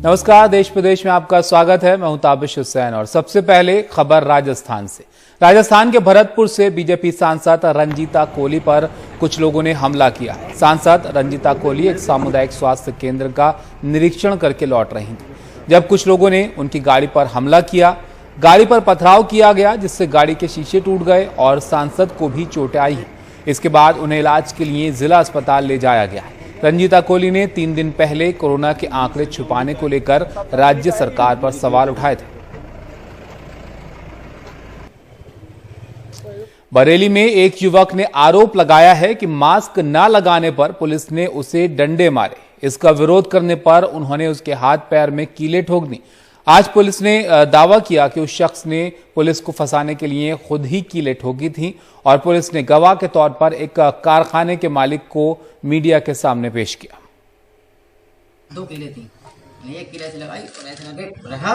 नमस्कार, देश प्रदेश में आपका स्वागत है। मैं हूं ताबिश हुसैन और सबसे पहले खबर राजस्थान से। राजस्थान के भरतपुर से बीजेपी सांसद रंजीता कोली पर कुछ लोगों ने हमला किया। सांसद रंजीता कोली एक सामुदायिक स्वास्थ्य केंद्र का निरीक्षण करके लौट रही थी जब कुछ लोगों ने उनकी गाड़ी पर हमला किया। गाड़ी पर पथराव किया गया जिससे गाड़ी के शीशे टूट गए और सांसद को भी चोटें आई हैं। इसके बाद उन्हें इलाज के लिए जिला अस्पताल ले जाया गया। रंजीता कोली ने 3 दिन पहले कोरोना के आंकड़े छुपाने को लेकर राज्य सरकार पर सवाल उठाए थे। बरेली में एक युवक ने आरोप लगाया है कि मास्क न लगाने पर पुलिस ने उसे डंडे मारे। इसका विरोध करने पर उन्होंने उसके हाथ पैर में कीलें ठोक दी। आज पुलिस ने दावा किया कि उस शख्स ने पुलिस को फंसाने के लिए खुद ही कीलें ठोकी थी और पुलिस ने गवाह के तौर पर एक कारखाने के मालिक को मीडिया के सामने पेश किया। 2 कीलें थी, एक कीले से लगाई और ऐसे करके रखा,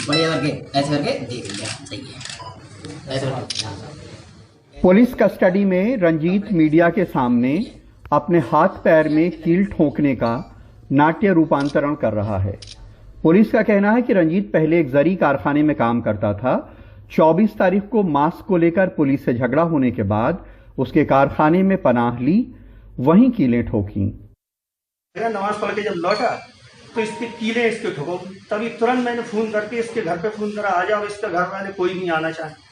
बढ़िया करके ऐसे करके देख लिया। सही है, ऐसे करके। पुलिस कस्टडी में रंजीत मीडिया के सामने अपने हाथ पैर में कील ठोकने का नाट्य रूपांतरण कर रहा है। पुलिस का कहना है कि रंजीत पहले एक जरी कारखाने में काम करता था। 24 तारीख को मास्क को लेकर पुलिस से झगड़ा होने के बाद उसके कारखाने में पनाह ली, वहीं कीलें ठोकी। नमाज पढ़ के जब लौटा तो इसके कीलें इसके ठोको, तभी तुरंत मैंने फोन करके इसके घर पे फोन करा, आ जाओ, इसके घर वाले कोई नहीं आना चाहे।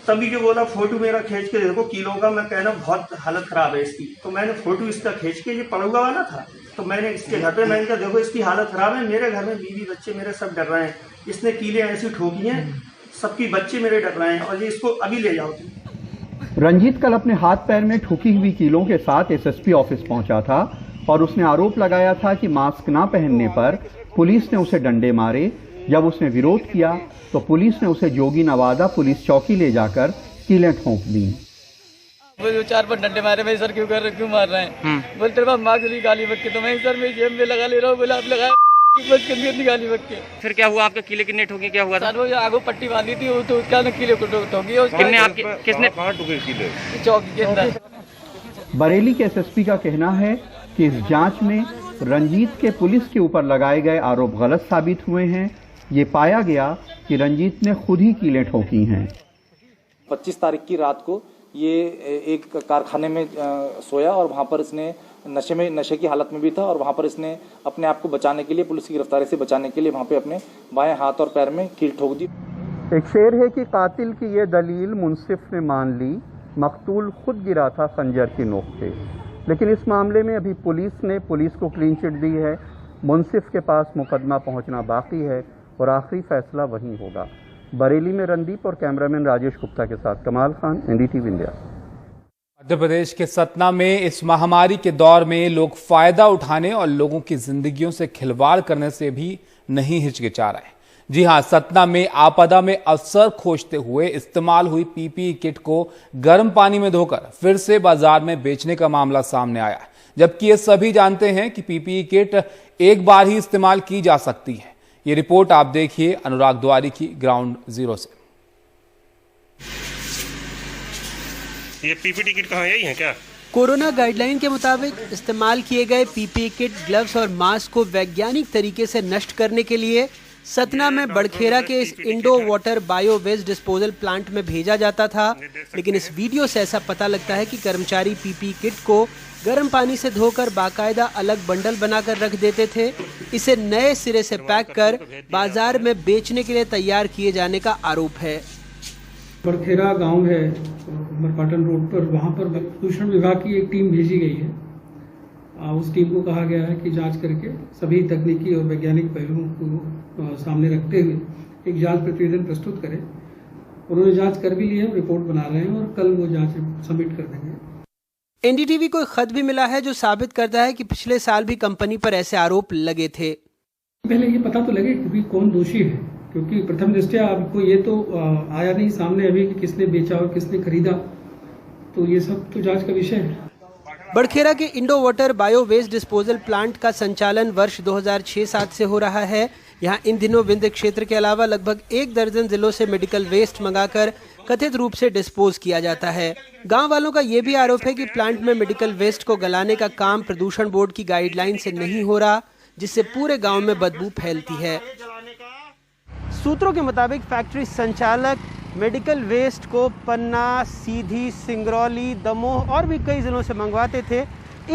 तभी जो बोला फोटो मेरा खींच के देखो कीलों का, मैं कहना बहुत हालत खराब है इसकी। तो मैंने फोटो इसका खींच के, ये पड़ा हुआ वाला था, तो मैंने इसके घर पे मैंने कहा देखो इसकी हालत खराब है, मेरे घर में बीवी बच्चे मेरे सब डर रहे हैं, इसने कीलें ऐसी ठोकी हैं, सबकी बच्चे मेरे डर रहे हैं और ये इसको अभी ले जाओ। रंजीत कल अपने हाथ पैर में ठुकी हुई कीलों के साथ एसएसपी ऑफिस पहुंचा था और उसने आरोप लगाया था कि मास्क ना पहनने पर पुलिस ने उसे डंडे मारे। जब उसने विरोध किया तो पुलिस ने उसे जोगी नवादा पुलिस चौकी ले जाकर कीलें ठोक दी। 4-5 डंडे मारे, भाई सर क्यों मार रहे हैं? बोलते तेरे पास मास्क नहीं, गाली बक के, तो मैं सर मैं जेब में लगा ले रहा हूँ। बोला आप लगाए बस कितनी गाली बक के। फिर क्या हुआ? आपके कीले कितने ठोकी? क्या हुआ था? सर वो आगो पट्टी बांधी थी, तो उसका कीले को ठोकी। कितने आपके किसने कहाँ ठोके कीले? चौकी के अंदर। बरेली के एसएसपी का कहना है कि इस जांच में रंजीत के पुलिस के ऊपर लगाए गए आरोप गलत साबित हुए हैं। ये पाया गया कि रंजीत ने खुद ही कीलें ठोकी हैं। 25 तारीख की रात को ये एक कारखाने में सोया और वहाँ पर इसने नशे की हालत में भी था और वहाँ पर इसने अपने आप को बचाने के लिए, पुलिस की गिरफ्तारी से बचाने के लिए वहाँ पे अपने बाएं हाथ और पैर में कील ठोक दी। एक शेर है कि कातिल की ये दलील मुंसिफ ने मान ली, मकतूल खुद गिरा था खंजर की नोक पे। लेकिन इस मामले में अभी पुलिस को क्लीन चिट दी है। मुंसिफ के पास मुकदमा पहुंचना बाकी है और आखिरी फैसला वहीं होगा। बरेली में रणदीप और कैमरामैन राजेश गुप्ता के साथ कमाल खान, एनडीटीवी इंडिया। मध्य प्रदेश के सतना में इस महामारी के दौर में लोग फायदा उठाने और लोगों की जिंदगियों से खिलवाड़ करने से भी नहीं हिचकिचा रहे। जी हां, सतना में आपदा में अवसर खोजते हुए इस्तेमाल हुई पीपीई किट को गर्म पानी में धोकर फिर से बाजार में बेचने का मामला सामने आया है, जबकि ये सभी जानते हैं कि पीपीई किट एक बार ही इस्तेमाल की जा सकती है। ये रिपोर्ट आप देखिए अनुराग द्वारी की ग्राउंड जीरो से। ये पीपीई किट कहाँ यही है क्या? कोरोना गाइडलाइन के मुताबिक इस्तेमाल किए गए पीपीई किट, ग्लव्स और मास्क को वैज्ञानिक तरीके से नष्ट करने के लिए सतना में बड़खेरा के इस Indo water bio waste disposal plant में भेजा जाता था। लेकिन इस वीडियो से ऐसा पता लगता है कि कर्मचारी पीपीई किट को गर्म पानी से धोकर बाकायदा अलग बंडल बनाकर रख देते थे। इसे नए सिरे से पैक कर बाजार में बेचने के लिए तैयार किए जाने का आरोप है। बड़खेरा गांव है मरपाटन रोड पर, वहां पर प्रदूषण विभाग की एक टीम भेजी गई है। उस टीम को कहा गया है कि जांच करके सभी तकनीकी और वैज्ञानिक पहलुओं को सामने रखते हुए एक जांच प्रतिवेदन प्रस्तुत करें। उन्होंने जांच कर भी ली है, रिपोर्ट बना रहे हैं और कल वो जांच सबमिट कर देंगे। एनडीटीवी को एक खत भी मिला है जो साबित करता है कि पिछले साल भी कंपनी पर ऐसे आरोप लगे थे। पहले ये पता तो लगे कि कौन दोषी है, क्योंकि प्रथम दृष्टया आपको ये तो आया नहीं सामने अभी कि किसने बेचा और किसने खरीदा, तो ये सब तो जांच का विषय है। बड़खेरा के Indo water bio waste disposal plant का संचालन वर्ष 2006-07 से हो रहा है। यहाँ इन दिनों विंध्य क्षेत्र के अलावा लगभग 1 दर्जन जिलों से मेडिकल वेस्ट मंगाकर कथित रूप से डिस्पोज किया जाता है। गांव वालों का ये भी आरोप है कि प्लांट में मेडिकल वेस्ट को गलाने का काम प्रदूषण बोर्ड की गाइडलाइन से नहीं हो रहा, जिससे पूरे गांव में बदबू फैलती है। सूत्रों के मुताबिक फैक्ट्री संचालक मेडिकल वेस्ट को पन्ना, सीधी, सिंगरौली, दमोह और भी कई जिलों से मंगवाते थे।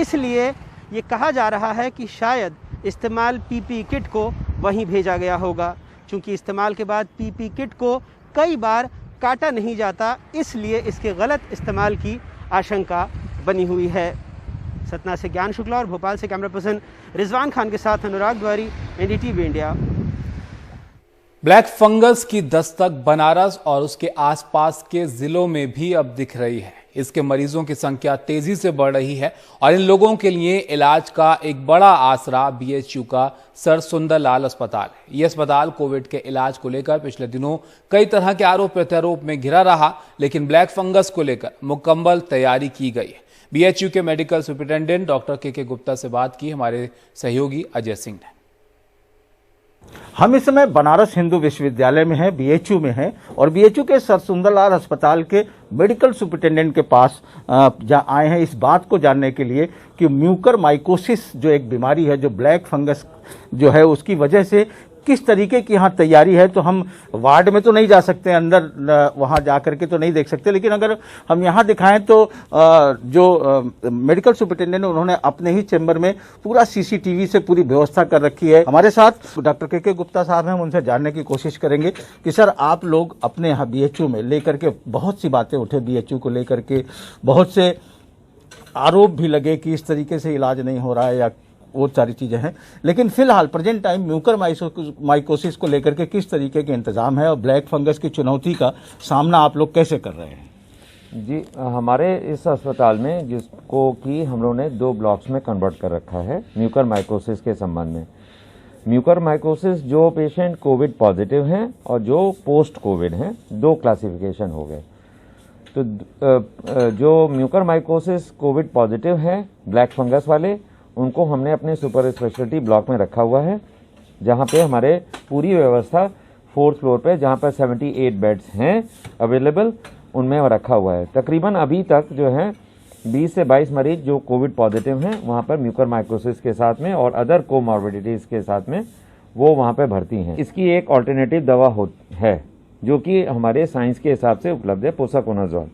इसलिए ये कहा जा रहा है कि शायद इस्तेमाल पीपीई किट को वहीं भेजा गया होगा। चूँकि इस्तेमाल के बाद पीपीई किट को कई बार काटा नहीं जाता, इसलिए इसके गलत इस्तेमाल की आशंका बनी हुई है। सतना से ज्ञान शुक्ला और भोपाल से कैमरा पर्सन रिजवान खान के साथ अनुराग द्वारी, एनडीटीवी इंडिया। ब्लैक फंगस की दस्तक बनारस और उसके आसपास के जिलों में भी अब दिख रही है। इसके मरीजों की संख्या तेजी से बढ़ रही है और इन लोगों के लिए इलाज का एक बड़ा आसरा बीएचयू का सर सुंदर लाल अस्पताल है। यह अस्पताल कोविड के इलाज को लेकर पिछले दिनों कई तरह के आरोप प्रत्यारोप में घिरा रहा, लेकिन ब्लैक फंगस को लेकर मुकम्मल तैयारी की गई है। बीएचयू के मेडिकल सुपरिटेंडेंट डॉक्टर के गुप्ता से बात की हमारे सहयोगी अजय सिंह ने। हम इस समय बनारस हिंदू विश्वविद्यालय में हैं, बीएचयू में हैं और बीएचयू के सर सुंदरलाल अस्पताल के मेडिकल सुपरिटेंडेंट के पास आए हैं इस बात को जानने के लिए कि म्यूकरमाइकोसिस जो एक बीमारी है, जो ब्लैक फंगस जो है, उसकी वजह से किस तरीके की यहाँ तैयारी है। तो हम वार्ड में तो नहीं जा सकते, अंदर वहाँ जा करके तो नहीं देख सकते, लेकिन अगर हम यहाँ दिखाएं तो जो मेडिकल सुपरिटेंडेंट है उन्होंने अपने ही चैम्बर में पूरा सीसीटीवी से पूरी व्यवस्था कर रखी है। हमारे साथ डॉक्टर के गुप्ता साहब हैं, हम उनसे जानने की कोशिश करेंगे कि सर आप लोग अपने यहाँ बीएचयू में लेकर के बहुत सी बातें उठे, बीएचयू को लेकर के बहुत से आरोप भी लगे कि इस तरीके से इलाज नहीं हो रहा है या वो सारी चीजें हैं, लेकिन फिलहाल प्रेजेंट टाइम म्यूकरमाइकोसिस को लेकर के किस तरीके के इंतजाम है और ब्लैक फंगस की चुनौती का सामना आप लोग कैसे कर रहे हैं? जी, हमारे इस अस्पताल में जिसको कि हम लोगों ने 2 ब्लॉक्स में कन्वर्ट कर रखा है म्यूकरमाइकोसिस के संबंध में। म्यूकरमाइकोसिस जो पेशेंट कोविड पॉजिटिव हैं और जो पोस्ट कोविड हैं, 2 क्लासिफिकेशन हो गए। तो जो म्यूकरमाइकोसिस कोविड पॉजिटिव है ब्लैक फंगस वाले, उनको हमने अपने सुपर स्पेशलिटी ब्लॉक में रखा हुआ है, जहां पे हमारे पूरी व्यवस्था 4th फ्लोर पे, जहां पर 78 बेड्स हैं अवेलेबल, उनमें रखा हुआ है। तकरीबन अभी तक जो है 20 से 22 मरीज जो कोविड पॉजिटिव हैं वहां पर म्यूकरमाइकोसिस के साथ में और अदर कोमॉर्बिडिटीज के साथ में वो वहां पर भर्ती हैं। इसकी एक ऑल्टरनेटिव दवा है जो कि हमारे साइंस के हिसाब से उपलब्ध है, पोसाकोनाजोल।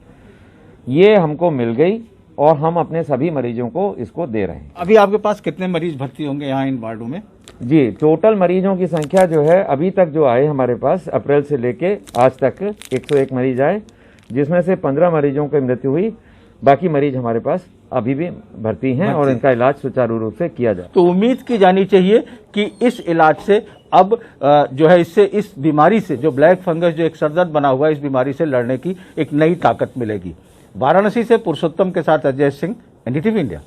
ये हमको मिल गई और हम अपने सभी मरीजों को इसको दे रहे हैं। अभी आपके पास कितने मरीज भर्ती होंगे यहाँ इन वार्डों में? जी, टोटल मरीजों की संख्या जो है अभी तक जो आए हमारे पास अप्रैल से लेके आज तक 101 मरीज आए, जिसमें से 15 मरीजों की मृत्यु हुई। बाकी मरीज हमारे पास अभी भी भर्ती हैं और इनका इलाज सुचारू रूप से किया जाए। तो उम्मीद की जानी चाहिए कि इस इलाज से अब जो है इससे, इस बीमारी से, जो ब्लैक फंगस जो एक सरदर्द बना हुआ है, इस बीमारी से लड़ने की एक नई ताकत मिलेगी। वाराणसी से पुरुषोत्तम के साथ अजय सिंह, एनडीटीवी इंडिया।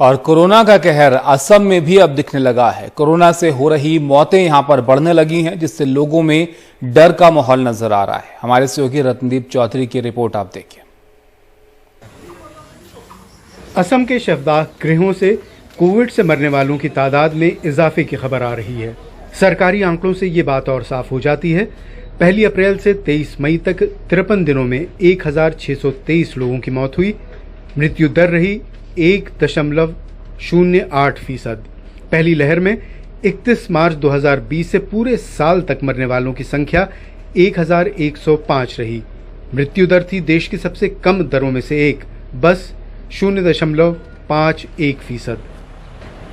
और कोरोना का कहर असम में भी अब दिखने लगा है। कोरोना से हो रही मौतें यहां पर बढ़ने लगी हैं, जिससे लोगों में डर का माहौल नजर आ रहा है। हमारे सहयोगी रत्नदीप चौधरी की रिपोर्ट आप देखिए। असम के शवदाह गृहों से कोविड से मरने वालों की तादाद में इजाफे की खबर आ रही है। सरकारी आंकड़ों से ये बात और साफ हो जाती है। 1 अप्रैल से 23 मई तक 53 दिनों में 1623 लोगों की मौत हुई। मृत्यु दर रही 1.08%। पहली लहर में 31 मार्च 2020 से पूरे साल तक मरने वालों की संख्या 1105 रही। मृत्यु दर थी देश की सबसे कम दरों में से एक, बस 0.51%।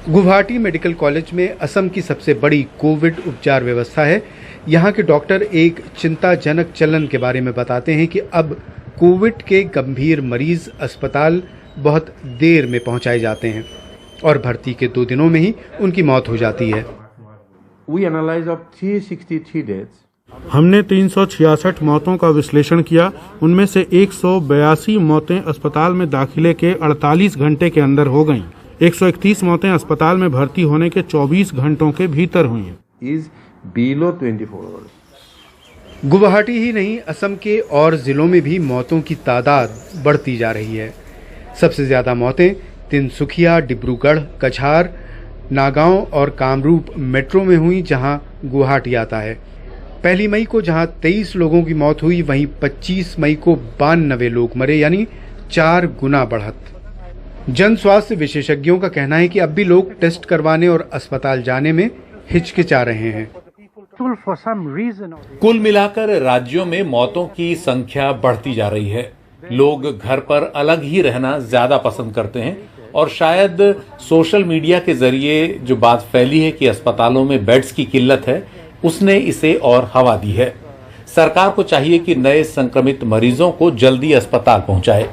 गुवाहाटी मेडिकल कॉलेज में असम की सबसे बड़ी कोविड उपचार व्यवस्था है। यहाँ के डॉक्टर एक चिंताजनक चलन के बारे में बताते हैं कि अब कोविड के गंभीर मरीज अस्पताल बहुत देर में पहुंचाए जाते हैं और भर्ती के 2 दिनों में ही उनकी मौत हो जाती है। हमने 366 मौतों का विश्लेषण किया। उनमें से 182 मौतें अस्पताल में दाखिले के 48 घंटे के अंदर हो गईं। 131 मौतें अस्पताल में भर्ती होने के 24 घंटों के भीतर हुई हैं। गुवाहाटी ही नहीं, असम के और जिलों में भी मौतों की तादाद बढ़ती जा रही है। सबसे ज्यादा मौतें तिनसुकिया, डिब्रूगढ़, कछार, नागांव और कामरूप मेट्रो में हुई, जहां गुवाहाटी आता है। 1 मई को जहां 23 लोगों की मौत हुई, वहीं 25 मई को 92 लोग मरे, यानी 4 गुना बढ़त। जन स्वास्थ्य विशेषज्ञों का कहना है कि अब भी लोग टेस्ट करवाने और अस्पताल जाने में हिचकिचा रहे हैं। कुल मिलाकर राज्यों में मौतों की संख्या बढ़ती जा रही है। लोग घर पर अलग ही रहना ज्यादा पसंद करते हैं और शायद सोशल मीडिया के जरिए जो बात फैली है कि अस्पतालों में बेड्स की किल्लत है, उसने इसे और हवा दी है। सरकार को चाहिए कि नए संक्रमित मरीजों को जल्दी अस्पताल पहुंचाए।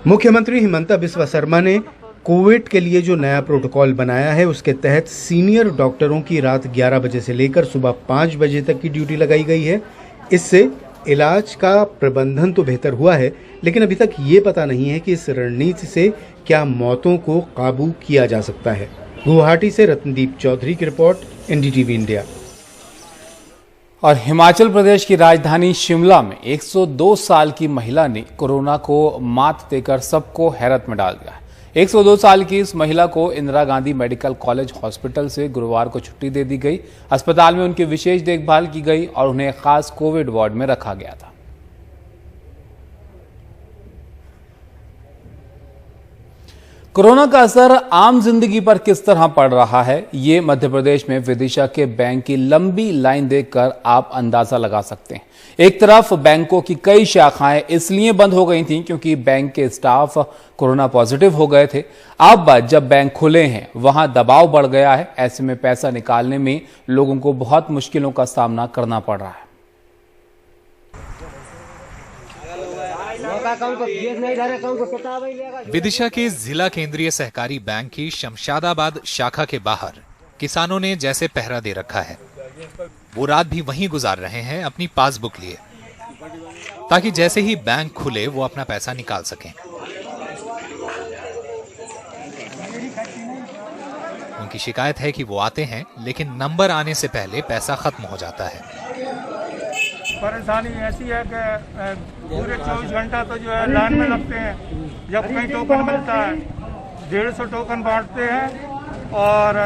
मुख्यमंत्री हिमंता बिस्वा शर्मा ने कोविड के लिए जो नया प्रोटोकॉल बनाया है, उसके तहत सीनियर डॉक्टरों की रात 11 बजे से लेकर सुबह 5 बजे तक की ड्यूटी लगाई गई है। इससे इलाज का प्रबंधन तो बेहतर हुआ है, लेकिन अभी तक ये पता नहीं है कि इस रणनीति से क्या मौतों को काबू किया जा सकता है। गुवाहाटी से रत्नदीप चौधरी की रिपोर्ट, एनडीटीवी इंडिया। और हिमाचल प्रदेश की राजधानी शिमला में 102 साल की महिला ने कोरोना को मात देकर सबको हैरत में डाल दिया है। 102 साल की इस महिला को Indira Gandhi medical college hospital से गुरुवार को छुट्टी दे दी गई। अस्पताल में उनकी विशेष देखभाल की गई और उन्हें खास कोविड वार्ड में रखा गया था। कोरोना का असर आम जिंदगी पर किस तरह पड़ रहा है, ये मध्य प्रदेश में विदिशा के बैंक की लंबी लाइन देखकर आप अंदाजा लगा सकते हैं। एक तरफ बैंकों की कई शाखाएं इसलिए बंद हो गई थीं क्योंकि बैंक के स्टाफ कोरोना पॉजिटिव हो गए थे। अब जब बैंक खुले हैं, वहां दबाव बढ़ गया है। ऐसे में पैसा निकालने में लोगों को बहुत मुश्किलों का सामना करना पड़ रहा है। विदिशा के जिला केंद्रीय सहकारी बैंक की शमशादाबाद शाखा के बाहर किसानों ने जैसे पहरा दे रखा है, वो रात भी वहीं गुजार रहे हैं अपनी पासबुक लिए, ताकि जैसे ही बैंक खुले वो अपना पैसा निकाल सकें। उनकी शिकायत है कि वो आते हैं लेकिन नंबर आने से पहले पैसा खत्म हो जाता है। परेशानी ऐसी है कि पूरे 24 घंटा तो जो है लाइन में लगते हैं। जब कहीं टोकन मिलता है 150 टोकन बांटते हैं और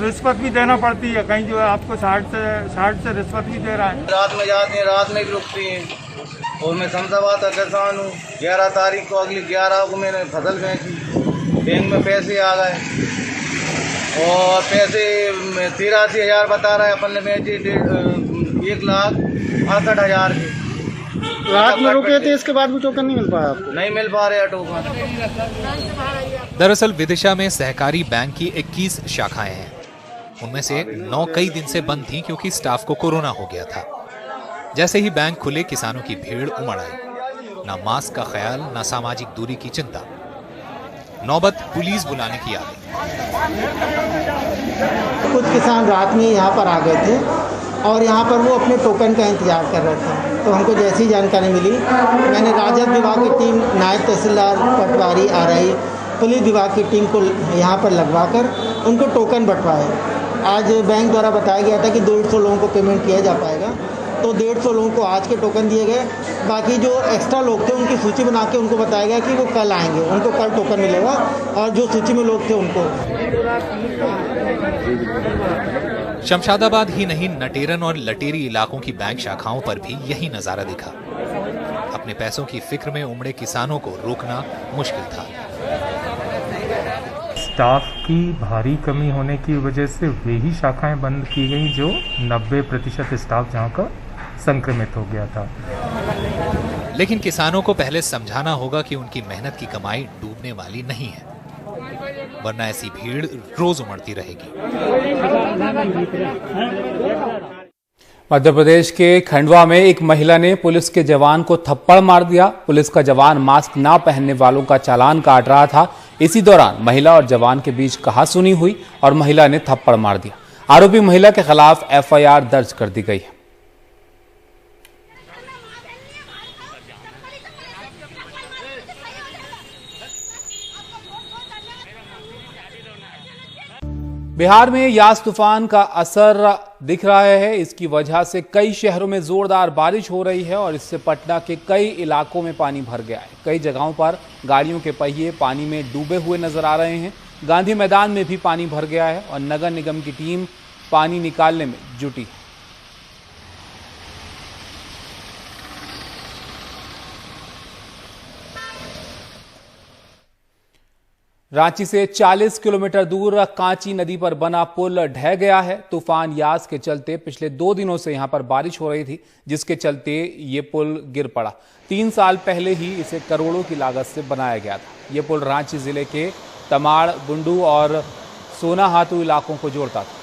रिश्वत भी देना पड़ती है। कहीं जो है आपको 60 से रिश्वत भी दे रहा है। रात में जाते हैं, रात में भी रुकती हैं। और मैं शमशाबाद का किसान हूँ। 11 तारीख को, अगली 11 को मैंने फसल बेची, बैंक में पैसे आ गए और पैसे 83,000 बता रहा है, अपन ने बेचे 1,68,000 के। रात में रुके थे, इसके बाद भी टोकन नहीं मिल पाया आपको? नहीं मिल पा रहे टोकन। दरअसल विदिशा में सहकारी बैंक की 21 शाखाएं हैं। उनमें से 9 कई दिन से बंद थीं क्योंकि स्टाफ को कोरोना हो गया था। जैसे ही बैंक खुले, किसानों की भीड़ उमड़ आई। ना मास्क का ख्याल, ना सामाजिक दूरी की चिंता। नौबत पुलिस बुलाने की आ गई। कुछ किसान रात में यहाँ पर आ गए थे और यहाँ पर वो अपने टोकन का इंतजार कर रहे थे। तो हमको जैसी जानकारी मिली, मैंने राजस्व विभाग की टीम, नायब तहसीलदार पटवारी, आरआई, पुलिस विभाग की टीम को यहाँ पर लगवाकर उनको टोकन बंटवाए। आज बैंक द्वारा बताया गया था कि 150 लोगों को पेमेंट किया जा पाएगा, तो 150 लोगों को आज के टोकन दिए गए। बाकी जो एक्स्ट्रा लोग थे उनकी सूची बना के उनको बताया गया कि वो कल आएंगे, उनको कल टोकन मिलेगा। और जो सूची में लोग थे उनको। शमशादाबाद ही नहीं, नटेरन और लटेरी इलाकों की बैंक शाखाओं पर भी यही नजारा दिखा। अपने पैसों की फिक्र में उमड़े किसानों को रोकना मुश्किल था। स्टाफ की भारी कमी होने की वजह से वही शाखाएं बंद की गई जो 90% स्टाफ जहां का संक्रमित हो गया था। लेकिन किसानों को पहले समझाना होगा कि उनकी मेहनत की कमाई डूबने वाली नहीं है, वरना ऐसी भीड़ रोज उमड़ती रहेगी। मध्य प्रदेश के खंडवा में एक महिला ने पुलिस के जवान को थप्पड़ मार दिया। पुलिस का जवान मास्क ना पहनने वालों का चालान काट रहा था। इसी दौरान महिला और जवान के बीच कहासुनी हुई और महिला ने थप्पड़ मार दिया। आरोपी महिला के खिलाफ एफआईआर दर्ज कर दी गई है। बिहार में यास तूफान का असर दिख रहा है। इसकी वजह से कई शहरों में जोरदार बारिश हो रही है और इससे पटना के कई इलाकों में पानी भर गया है। कई जगहों पर गाड़ियों के पहिए पानी में डूबे हुए नजर आ रहे हैं। गांधी मैदान में भी पानी भर गया है और नगर निगम की टीम पानी निकालने में जुटी है। रांची से 40 किलोमीटर दूर कांची नदी पर बना पुल ढह गया है। तूफान यास के चलते पिछले 2 दिनों से यहां पर बारिश हो रही थी, जिसके चलते ये पुल गिर पड़ा। 3 साल पहले ही इसे करोड़ों की लागत से बनाया गया था। ये पुल रांची जिले के तमाड़, बुंडू और सोनाहातू इलाकों को जोड़ता था।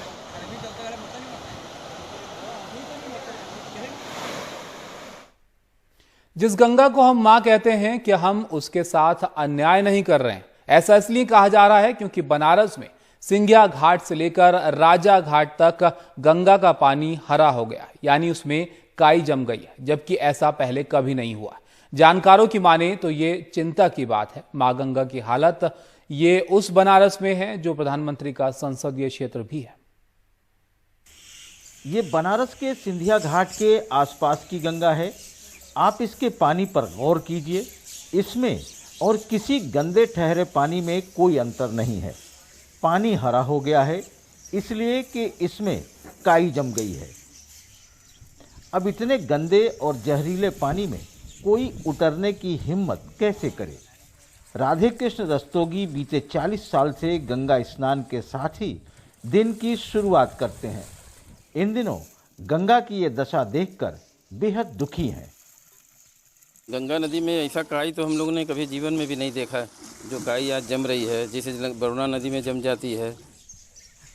जिस गंगा को हम मां कहते हैं, कि हम उसके साथ अन्याय नहीं कर रहे हैं। ऐसा इसलिए कहा जा रहा है क्योंकि बनारस में सिंघिया घाट से लेकर राजा घाट तक गंगा का पानी हरा हो गया, यानी उसमें काई जम गई है, जबकि ऐसा पहले कभी नहीं हुआ। जानकारों की माने तो ये चिंता की बात है। मां गंगा की हालत ये उस बनारस में है जो प्रधानमंत्री का संसदीय क्षेत्र भी है। ये बनारस के सिंधिया घाट के आसपास की गंगा है। आप इसके पानी पर गौर कीजिए, इसमें और किसी गंदे ठहरे पानी में कोई अंतर नहीं है। पानी हरा हो गया है इसलिए कि इसमें काई जम गई है। अब इतने गंदे और जहरीले पानी में कोई उतरने की हिम्मत कैसे करे? राधे कृष्ण रस्तोगी बीते 40 साल से गंगा स्नान के साथ ही दिन की शुरुआत करते हैं। इन दिनों गंगा की ये दशा देखकर बेहद दुखी हैं। गंगा नदी में ऐसा काई तो हम लोगों ने कभी जीवन में भी नहीं देखा, जो काई आज जम रही है, जिसे वरुणा नदी में जम जाती है।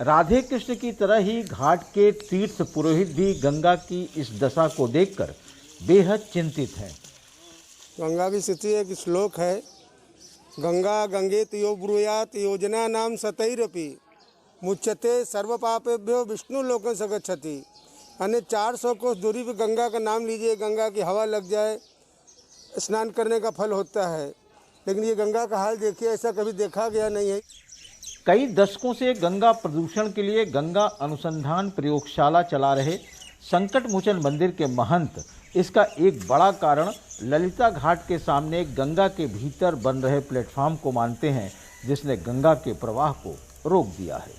राधे कृष्ण की तरह ही घाट के तीर्थ पुरोहित भी गंगा की इस दशा को देखकर बेहद चिंतित हैं। गंगा की स्थिति एक श्लोक है, गंगा गंगेत यो ब्रूयात योजना नाम सतैरपि मुच्यते सर्व पापेभ्यो विष्णु लोकं स गच्छति। अन्य 400 कोस दूरी पर गंगा का नाम लीजिए, गंगा की हवा लग जाए, स्नान करने का फल होता है। लेकिन ये गंगा का हाल देखिए, ऐसा कभी देखा गया नहीं है। कई दशकों से गंगा प्रदूषण के लिए गंगा अनुसंधान प्रयोगशाला चला रहे संकट मोचन मंदिर के महंत इसका एक बड़ा कारण ललिता घाट के सामने गंगा के भीतर बन रहे प्लेटफॉर्म को मानते हैं, जिसने गंगा के प्रवाह को रोक दिया है।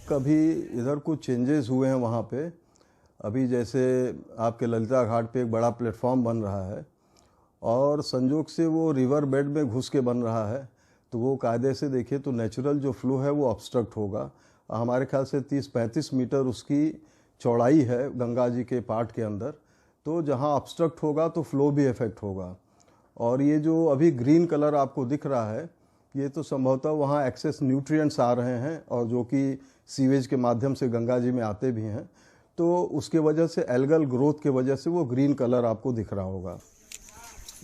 कभी इधर कुछ चेंजेस हुए हैं वहाँ पे। अभी जैसे आपके ललिता घाट पे एक बड़ा प्लेटफॉर्म बन रहा है और संजोग से वो रिवर बेड में घुस के बन रहा है, तो वो कायदे से देखिए तो नेचुरल जो फ्लो है वो ऑब्स्ट्रक्ट होगा। हमारे ख्याल से 30-35 मीटर उसकी चौड़ाई है गंगा जी के पार्ट के अंदर, तो जहाँ ऑब्स्ट्रक्ट होगा तो फ्लो भी इफेक्ट होगा। और ये जो अभी ग्रीन कलर आपको दिख रहा है, ये तो संभवतः वहाँ एक्सेस न्यूट्रिएंट्स आ रहे हैं और जो कि सीवेज के माध्यम से गंगा जी में आते भी हैं, तो उसके वजह से एल्गल ग्रोथ के वजह से वो ग्रीन कलर आपको दिख रहा होगा।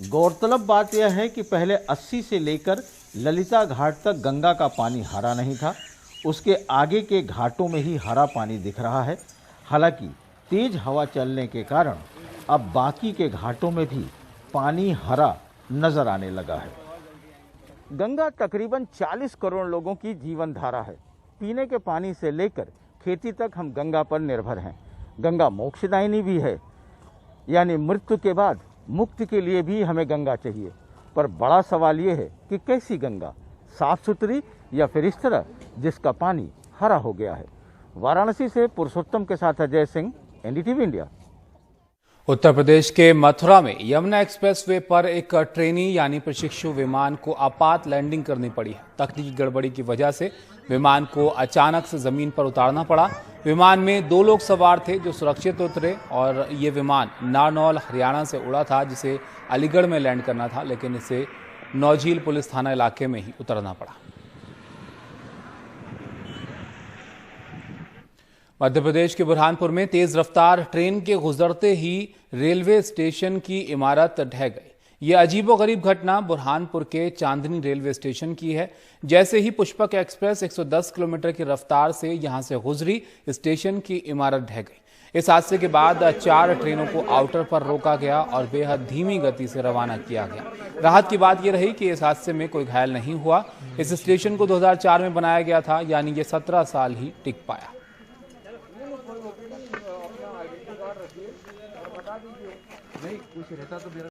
गौरतलब बात यह है कि पहले 80 से लेकर ललिता घाट तक गंगा का पानी हरा नहीं था। उसके आगे के घाटों में ही हरा पानी दिख रहा है। हालांकि तेज हवा चलने के कारण अब बाकी के घाटों में भी पानी हरा नजर आने लगा है। गंगा तकरीबन 40 करोड़ लोगों की जीवन धारा है। पीने के पानी से लेकर खेती तक हम गंगा पर निर्भर हैं। गंगा मोक्षदायिनी भी है, यानी मृत्यु के बाद मुक्ति के लिए भी हमें गंगा चाहिए। पर बड़ा सवाल ये है कि कैसी गंगा, साफ सुथरी या फिर इस तरह जिसका पानी हरा हो गया है। वाराणसी से पुरुषोत्तम के साथ अजय सिंह, एनडीटीवी इंडिया। उत्तर प्रदेश के मथुरा में यमुना एक्सप्रेसवे पर एक ट्रेनी यानी प्रशिक्षु विमान को आपात लैंडिंग करनी पड़ी है। तकनीकी गड़बड़ी की वजह से विमान को अचानक से जमीन पर उतारना पड़ा। विमान में 2 लोग सवार थे जो सुरक्षित उतरे और ये विमान नारनौल हरियाणा से उड़ा था, जिसे अलीगढ़ में लैंड करना था, लेकिन इसे नौझील पुलिस थाना इलाके में ही उतरना पड़ा। मध्य प्रदेश के बुरहानपुर में तेज रफ्तार ट्रेन के गुजरते ही रेलवे स्टेशन की इमारत ढह गई। यह अजीबोगरीब घटना बुरहानपुर के चांदनी रेलवे स्टेशन की है। जैसे ही पुष्पक एक्सप्रेस 110 किलोमीटर की रफ्तार से यहां से गुजरी, स्टेशन की इमारत ढह गई। इस हादसे के बाद 4 ट्रेनों को आउटर पर रोका गया और बेहद धीमी गति से रवाना किया गया। राहत की बात यह रही कि इस हादसे में कोई घायल नहीं हुआ। इस स्टेशन को 2004 में बनाया गया था, यानी ये 17 साल ही टिक पाया। नहीं कुछ रहता तो